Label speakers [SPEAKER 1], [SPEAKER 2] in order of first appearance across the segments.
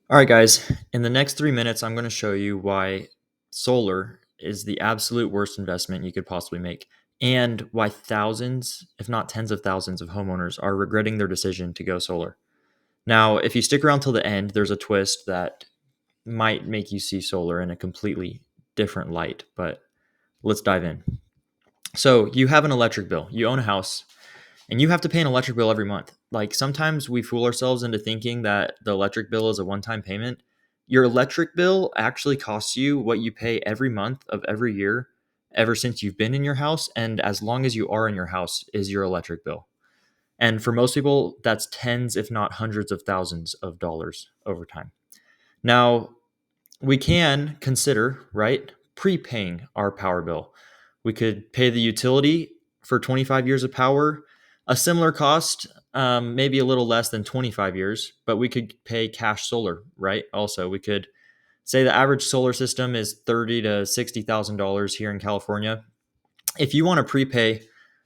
[SPEAKER 1] All right, guys, in the next 3 minutes, I'm going to show you why solar is the absolute worst investment you could possibly make, and why thousands, if not tens of thousands, of homeowners are regretting their decision to go solar. Now, if you stick around till the end, there's a twist that might make you see solar in a completely different light, but let's dive in. So, you have an electric bill, you own a house, and you have to pay an electric bill every month. Like sometimes we fool ourselves into thinking that the electric bill is a one time payment. Your electric bill actually costs you what you pay every month of every year, ever since you've been in your house. And as long as you are in your house, is your electric bill. And for most people, that's tens, if not hundreds of thousands of dollars over time. Now, we can consider, right, prepaying our power bill. We could pay the utility for 25 years of power, a similar cost, maybe a little less than 25 years, but we could pay cash solar, right? Also, we could say the average solar system is $30,000 to $60,000 here in California. If you want to prepay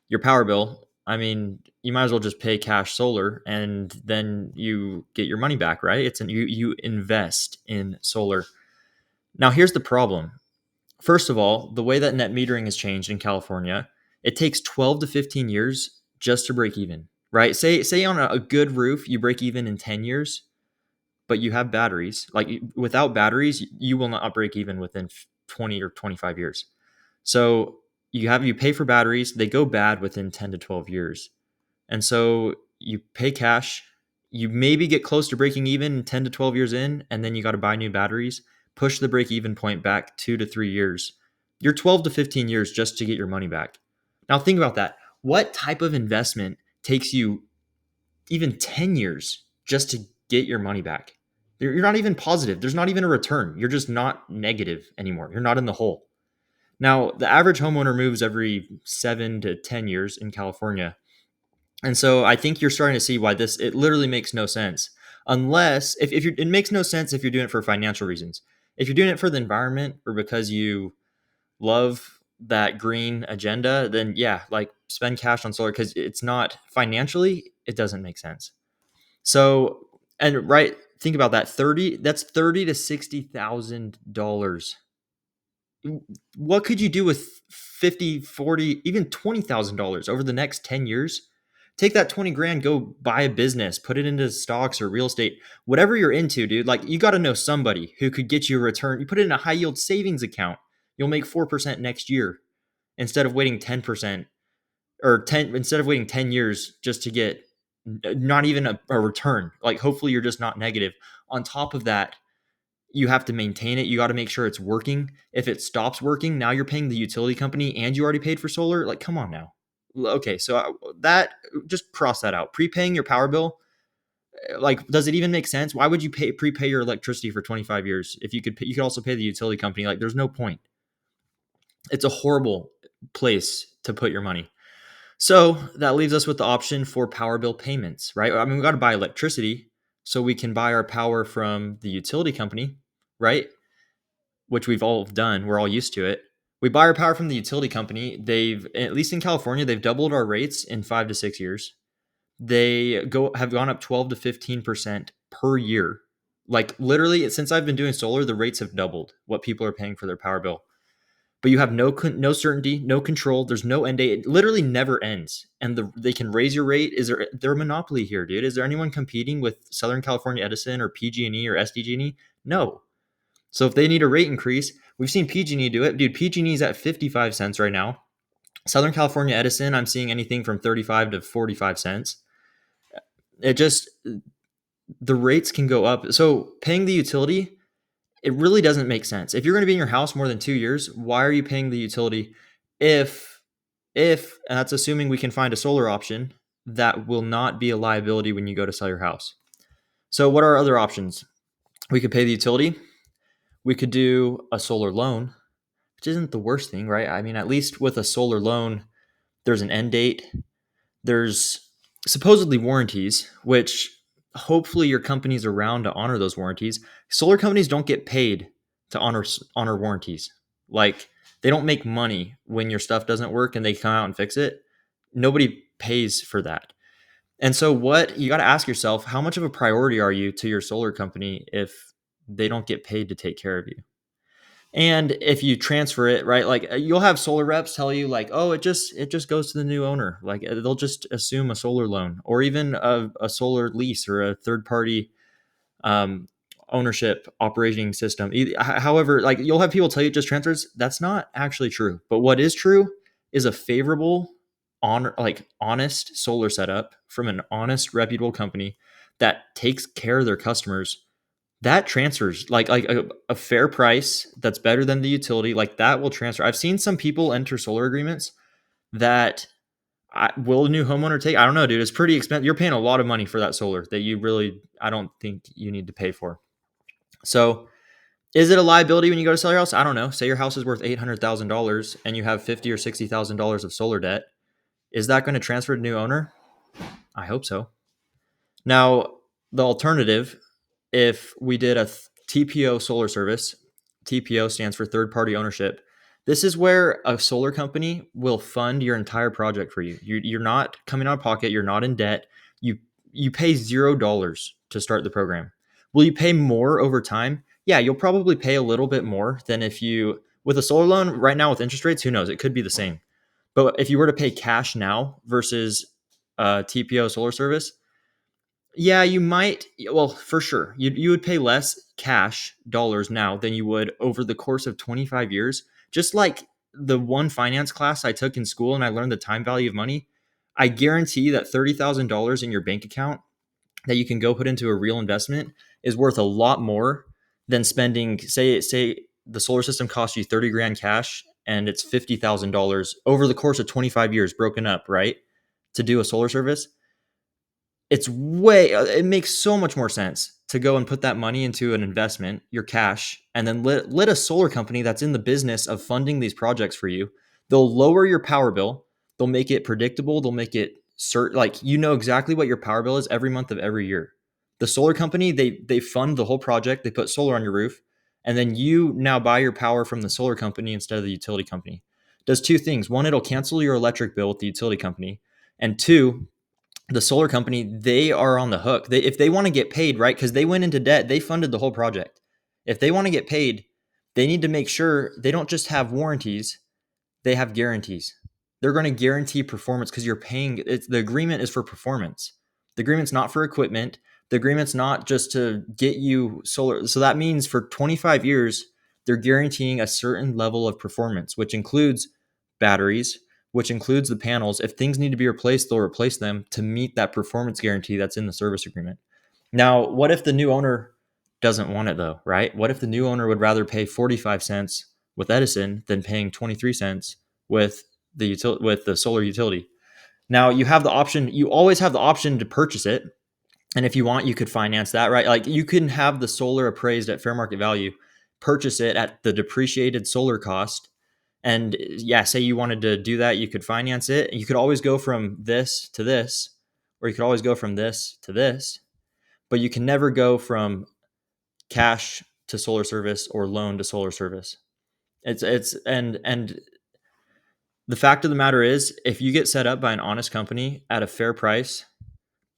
[SPEAKER 1] your power bill, I mean, you might as well just pay cash solar, and then you get your money back, right? You invest in solar. Now, here's the problem. First of all, the way that net metering has changed in California, it takes 12 to 15 years just to break even, right? Say on a good roof, you break even in 10 years, but you have batteries. Like without batteries, you will not break even within 20 or 25 years. So you pay for batteries, they go bad within 10 to 12 years. And so you pay cash, you maybe get close to breaking even 10 to 12 years in, and then you got to buy new batteries, push the break even point back 2 to 3 years. You're 12 to 15 years just to get your money back. Now, think about that. What type of investment takes you even 10 years just to get your money back? You're not even positive. There's not even a return. You're just not negative anymore. You're not in the hole. Now, the average homeowner moves every 7 to 10 years in California. And so I think you're starting to see why it literally makes no sense. Unless if you're it makes no sense if you're doing it for financial reasons. If you're doing it for the environment or because you love that green agenda, then yeah, like spend cash on solar because it's not financially, it doesn't make sense. So and right, think about that. That's 30 to $60,000. What could you do with 50, 40, even $20,000 over the next 10 years? Take that 20 grand, go buy a business, put it into stocks or real estate, whatever you're into, dude. Like you got to know somebody who could get you a return. You put it in a high yield savings account, you'll make 4% next year instead of waiting 10% or 10 instead of waiting 10 years just to get not even a return. Like hopefully you're just not negative. On top of that, you have to maintain it. You got to make sure it's working. If it stops working, now you're paying the utility company and you already paid for solar. Like, come on now. Okay, so that just cross that out. Prepaying your power bill, like, does it even make sense? Why would you prepay your electricity for 25 years if you could also pay the utility company? Like, there's no point. It's a horrible place to put your money. So that leaves us with the option for power bill payments, right? I mean, we got to buy electricity so we can buy our power from the utility company, right? Which we've all done. We're all used to it. We buy our power from the utility company. At least in California, they've doubled our rates in 5 to 6 years. Have gone up 12 to 15% per year. Like literally, since I've been doing solar, the rates have doubled what people are paying for their power bill. But you have no certainty, no control. There's no end date. It literally never ends, and they can raise your rate. They're a monopoly here, dude? Is there anyone competing with Southern California Edison or PG&E or SDG&E? No. So if they need a rate increase, we've seen PG&E do it. Dude, PG&E is at 55 cents right now. Southern California Edison, I'm seeing anything from 35 to 45 cents. It just the rates can go up. So paying the utility, it really doesn't make sense. If you're going to be in your house more than 2 years, why are you paying the utility if and that's assuming we can find a solar option that will not be a liability when you go to sell your house. So what are our other options? We could pay the utility. We could do a solar loan, which isn't the worst thing, right? I mean, at least with a solar loan, there's an end date. There's supposedly warranties, which hopefully your company's around to honor those warranties. Solar companies don't get paid to honor warranties. Like they don't make money when your stuff doesn't work and they come out and fix it. Nobody pays for that. And so what you got to ask yourself, how much of a priority are you to your solar company if they don't get paid to take care of you? And if you transfer it, right, like you'll have solar reps tell you like, oh, it just goes to the new owner. Like they'll just assume a solar loan or even a solar lease or a third party um, ownership operating system. However, like you'll have people tell you it just transfers. That's not actually true. But what is true is a favorable, honest solar setup from an honest, reputable company that takes care of their customers. That transfers like a fair price that's better than the utility. Like that will transfer. I've seen some people enter solar agreements that will a new homeowner take? I don't know, dude. It's pretty expensive. You're paying a lot of money for that solar that you really, I don't think you need to pay for. So, is it a liability when you go to sell your house? I don't know. Say your house is worth $800,000 and you have $50,000 or $60,000 of solar debt. Is that going to transfer to new owner? I hope so. Now, the alternative, if we did a TPO solar service, TPO stands for third party ownership. This is where a solar company will fund your entire project for you. You're not coming out of pocket. You're not in debt. You you pay $0 to start the program. Will you pay more over time? Yeah, you'll probably pay a little bit more than if you with a solar loan right now with interest rates. Who knows? It could be the same. But if you were to pay cash now versus TPO solar service, yeah, you might. Well, for sure, you would pay less cash dollars now than you would over the course of 25 years. Just like the one finance class I took in school, and I learned the time value of money. I guarantee that $30,000 in your bank account that you can go put into a real investment is worth a lot more than spending. Say the solar system costs you 30 grand cash, and it's $50,000 over the course of 25 years, broken up, right? To do a solar service, it makes so much more sense to go and put that money into an investment, your cash, and then let a solar company that's in the business of funding these projects for you. They'll lower your power bill. They'll make it predictable. They'll make it certain, like you know exactly what your power bill is every month of every year. The solar company, they fund the whole project. They put solar on your roof, and then you now buy your power from the solar company instead of the utility company. Does two things. One, it'll cancel your electric bill with the utility company, and two, the solar company, they are on the hook. If they want to get paid, right? Because they went into debt, they funded the whole project. If they want to get paid, they need to make sure they don't just have warranties, they have guarantees. They're going to guarantee performance because you're paying. The agreement is for performance. The agreement's not for equipment. The agreement's not just to get you solar. So that means for 25 years, they're guaranteeing a certain level of performance, which includes batteries, which includes the panels. If things need to be replaced, they'll replace them to meet that performance guarantee that's in the service agreement. Now, what if the new owner doesn't want it though, right? What if the new owner would rather pay 45 cents with Edison than paying 23 cents with with the solar utility? Now, you have the option, you always have the option to purchase it. And if you want, you could finance that, right? Like you can have the solar appraised at fair market value, purchase it at the depreciated solar cost. And yeah, say you wanted to do that, you could finance it. You could always go from this to this, or you could always go from this to this, but you can never go from cash to solar service or loan to solar service. And the fact of the matter is, if you get set up by an honest company at a fair price,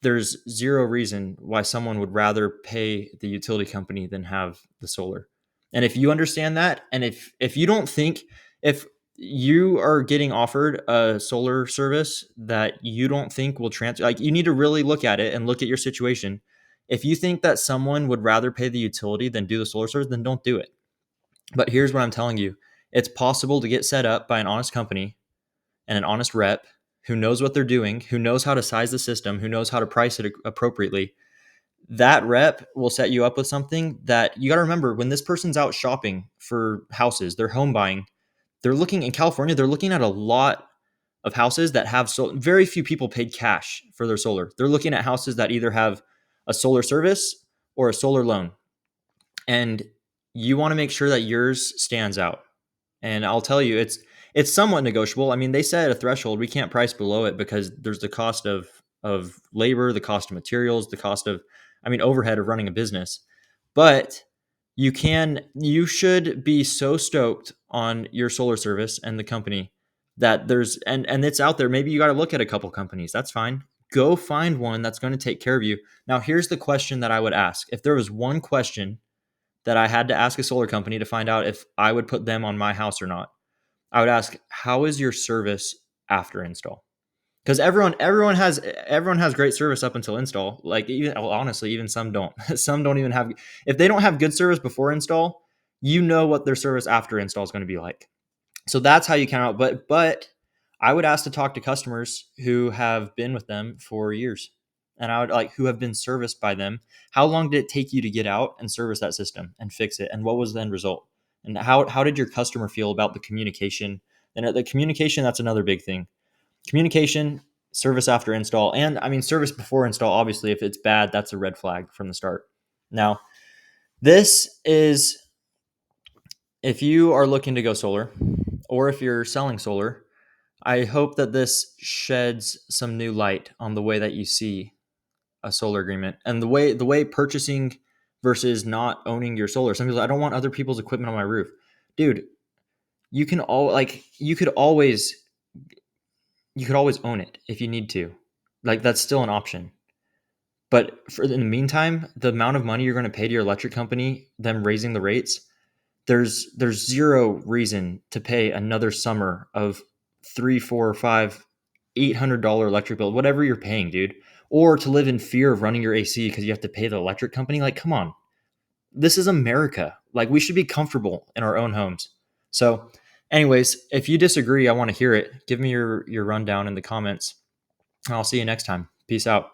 [SPEAKER 1] there's zero reason why someone would rather pay the utility company than have the solar. And if you understand that, and if you don't think, if you are getting offered a solar service that you don't think will transfer, like you need to really look at it and look at your situation. If you think that someone would rather pay the utility than do the solar service, then don't do it. But here's what I'm telling you. It's possible to get set up by an honest company and an honest rep who knows what they're doing, who knows how to size the system, who knows how to price it appropriately. That rep will set you up with something that you got to remember when this person's out shopping for houses, they're home buying, they're looking in California, they're looking at a lot of houses that have very few people paid cash for their solar. They're looking at houses that either have a solar service or a solar loan. And you want to make sure that yours stands out. And I'll tell you, it's somewhat negotiable. I mean, they set a threshold. We can't price below it because there's the cost of labor, the cost of materials, the cost of, I mean, overhead of running a business. But you should be so stoked on your solar service and the company that and it's out there. Maybe you got to look at a couple companies. That's fine. Go find one that's going to take care of you. Now, here's the question that I would ask. If there was one question that I had to ask a solar company to find out if I would put them on my house or not, I would ask, how is your service after install? Because everyone has great service up until install. Like, even, well, honestly, even some don't. Some don't even have. If they don't have good service before install, you know what their service after install is going to be like. So that's how you count out. But I would ask to talk to customers who have been with them for years, and I would like who have been serviced by them. How long did it take you to get out and service that system and fix it, and what was the end result? And how did your customer feel about the communication? And the communication, that's another big thing. Communication, service after install, and I mean service before install. Obviously, if it's bad, that's a red flag from the start. Now, this is if you are looking to go solar, or if you're selling solar. I hope that this sheds some new light on the way that you see a solar agreement and the way purchasing versus not owning your solar. Some people, I don't want other people's equipment on my roof. Dude, you can all like you could always own it if you need to. Like, that's still an option. But in the meantime, the amount of money you're going to pay to your electric company, them raising the rates, there's zero reason to pay another summer of three, four, five, $800 electric bill, whatever you're paying, dude, or to live in fear of running your AC because you have to pay the electric company. Like, come on, this is America. Like, we should be comfortable in our own homes. So, anyways, if you disagree, I want to hear it. Give me your rundown in the comments, and I'll see you next time. Peace out.